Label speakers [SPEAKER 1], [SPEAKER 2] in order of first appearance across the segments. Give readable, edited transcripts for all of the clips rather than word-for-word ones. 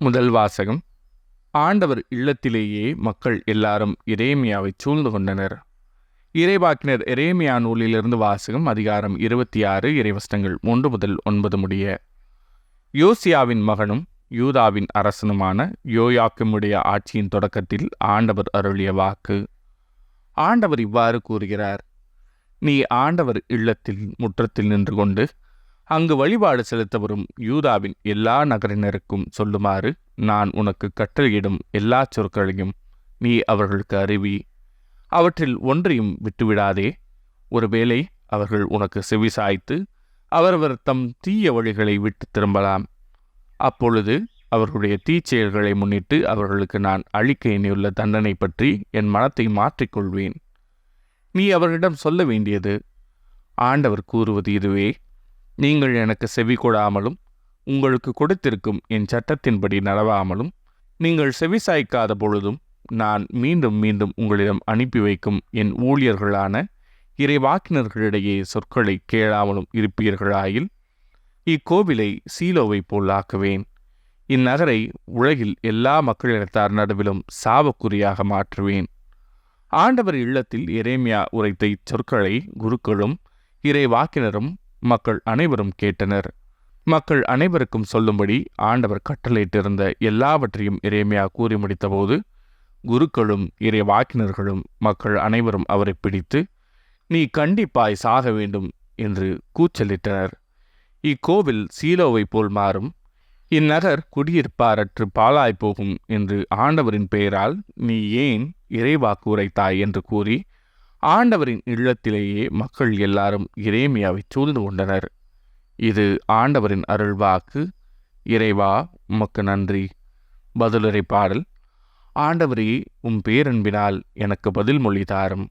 [SPEAKER 1] முதல் வாசகம். ஆண்டவர் இல்லத்திலேயே மக்கள் எல்லாரும் எரேமியாவை சூழ்ந்து கொண்டனர். இறைவாக்கினர் எரேமியா நூலிலிருந்து வாசகம். அதிகாரம் 26, இறைவசனங்கள் 1 முதல் 9 முடிய. யோசியாவின் மகனும் யூதாவின் அரசனுமான யோயாக்கிமுடைய ஆட்சியின் தொடக்கத்தில் ஆண்டவர் அருளிய வாக்கு. ஆண்டவர் இவ்வாறு கூறுகிறார்: நீ ஆண்டவர் இல்லத்தில் முற்றத்தில் நின்று கொண்டு அங்கு வழிபாடு செலுத்த வரும் யூதாவின் எல்லா நகரினருக்கும் சொல்லுமாறு நான் உனக்கு கட்டளையிடும் எல்லா சொற்களையும் நீ அவர்களுக்கு அறிவி. அவற்றில் ஒன்றையும் விட்டுவிடாதே. ஒருவேளை அவர்கள் உனக்கு செவிசாய்த்து அவரவர் தம் தீய வழிகளை விட்டு திரும்பலாம். அப்பொழுது அவர்களுடைய தீச்செயல்களை முன்னிட்டு அவர்களுக்கு நான் அளிக்க எண்ணியுள்ள தண்டனை பற்றி என் மனத்தை மாற்றிக்கொள்வேன். நீ அவர்களிடம் சொல்ல வேண்டியது: ஆண்டவர் கூறுவது இதுவே, நீங்கள் எனக்கு செவி கொடாமலும் உங்களுக்கு கொடுத்திருக்கும் என் சட்டத்தின்படி நடவாமலும் நீங்கள் செவிசாய்க்காத பொழுதும் நான் மீண்டும் மீண்டும் உங்களிடம் அனுப்பி வைக்கும் என் ஊழியர்களான இறைவாக்கினர்களிடையே சொற்களை கேளாமலும் இருப்பீர்களாயில் இக்கோவிலை சீலோவை போல் ஆக்குவேன். இந்நகரை உலகில் எல்லா மக்களினத்தார் நடுவிலும் சாபக்குறியாக மாற்றுவேன். ஆண்டவர் இல்லத்தில் எரேமியா உரைத்த இச்சொற்களை குருக்களும் இறைவாக்கினரும் மக்கள் அனைவரும் கேட்டனர். மக்கள் அனைவருக்கும் சொல்லும்படி ஆண்டவர் கட்டளையிட்டிருந்த எல்லாவற்றையும் எரேமியா கூறி முடித்தபோது குருக்களும் இறைவாக்கினர்களும் மக்கள் அனைவரும் அவரை பிடித்து, நீ கண்டிப்பாய் சாக வேண்டும் என்று கூச்சலிட்டனர். இக்கோவில் சீலோவை போல் மாறும், இந்நகர் குடியிருப்பாரற்று பாழாய்ப்போகும் என்று ஆண்டவரின் பெயரால் நீ ஏன் இறைவாக்கு உரைத்தாய் என்று கூறி ஆண்டவரின் இல்லத்திலேயே மக்கள் எல்லாரும் எரேமியாவை சூழ்ந்து கொண்டனர். இது ஆண்டவரின் அருள்வாக்கு. இறைவா, உமக்கு நன்றி. பதிலுரை பாடல். ஆண்டவரே, உம் பேரன்பினால் எனக்கு பதில் மொழி தாரும்.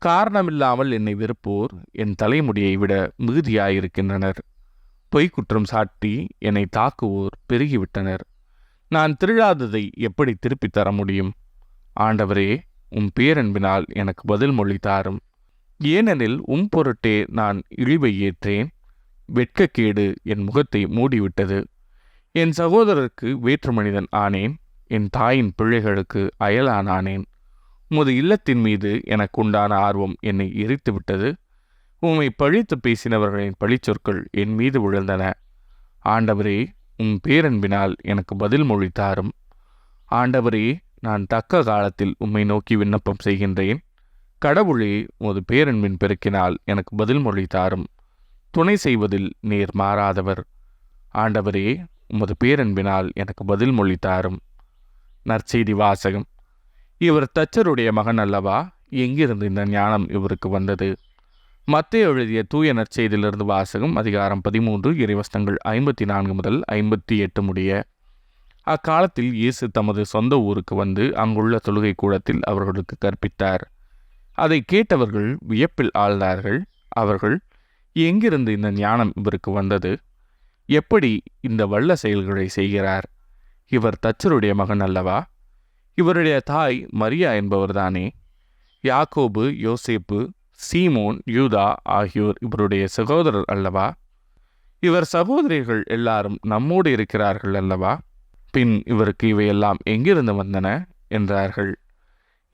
[SPEAKER 1] காரணமில்லாமல் என்னை வெறுப்போர் என் தலைமுடியை விட மிகுதியாயிருக்கின்றனர். பொய்க்குற்றம் சாட்டி என்னை தாக்குவோர் பெருகிவிட்டனர். நான் திருடாததை எப்படி திருப்பித் தர முடியும்? ஆண்டவரே, உம் பேரன்பினால் எனக்கு பதில் மொழி தாரும். ஏனெனில் உம் பொருட்டே நான் இழிவை ஏற்றேன். வெட்கக்கேடு என் முகத்தை மூடிவிட்டது. என் சகோதரருக்கு வேற்று மனிதன் ஆனேன். என் தாயின் பிள்ளைகளுக்கு அயலானானேன். உமது இல்லத்தின் மீது எனக்கு உண்டான ஆர்வம் என்னை எரித்துவிட்டது. உம்மை பழித்து பேசினவர்களின் பழிச்சொற்கள் என் மீது விழுந்தன. ஆண்டவரே, உம் பேரன்பினால் எனக்கு பதில் மொழி தாரும். ஆண்டவரே, நான் தக்க காலத்தில் உம்மை நோக்கி விண்ணப்பம் செய்கின்றேன். கடவுளே, உமது பேரன்பின் பெருக்கினால் எனக்கு பதில் மொழி தாரும். துணை செய்வதில் நேர் மாறாதவர். ஆண்டவரே, உமது பேரன்பினால் எனக்கு பதில் மொழி தாரும். நற்செய்தி வாசகம். இவர் தச்சருடைய மகன் அல்லவா? எங்கிருந்து இந்த ஞானம் இவருக்கு வந்தது? மத்தேயு எழுதிய தூய நற்செய்தியிலிருந்து வாசகம். அதிகாரம் 13, இறைவசனங்கள் 54 முதல் 58 முடிய. அக்காலத்தில் இயேசு தமது சொந்த ஊருக்கு வந்து அங்குள்ள தொழுகை கூடத்தில் அவர்களுக்கு கற்பித்தார். அதை கேட்டவர்கள் வியப்பில் ஆழ்ந்தார்கள். அவர்கள், எங்கிருந்து இந்த ஞானம் இவருக்கு வந்தது? எப்படி இந்த வல்ல செயல்களை செய்கிறார்? இவர் தச்சருடைய மகன் அல்லவா? இவருடைய தாய் மரியா என்பவர்தானே? யாக்கோபு, யோசேப்பு, சீமோன், யூதா ஆகியோர் இவருடைய சகோதரர் அல்லவா? இவர் சகோதரிகள் எல்லாரும் நம்மோடு இருக்கிறார்கள் அல்லவா? பின் இவருக்கு இவையெல்லாம் எங்கிருந்து வந்தன என்றார்கள்.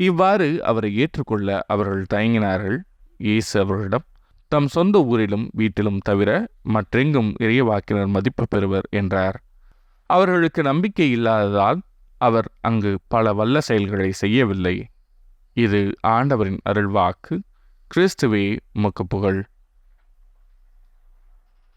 [SPEAKER 1] இவ்வாறு அவரை ஏற்றுக்கொள்ள அவர்கள் தயங்கினார்கள். இயேசு அவர்களிடம், தம் சொந்த ஊரிலும் வீட்டிலும் தவிர மற்றெங்கும் இறைவாக்கினர் மதிப்பு பெறுவர் என்றார். அவர்களுக்கு நம்பிக்கை இல்லாததால் அவர் அங்கு பல வல்ல செயல்களை செய்யவில்லை. இது ஆண்டவரின் அருள்வாக்கு. கிறிஸ்துவே, உமக்கு புகழ்.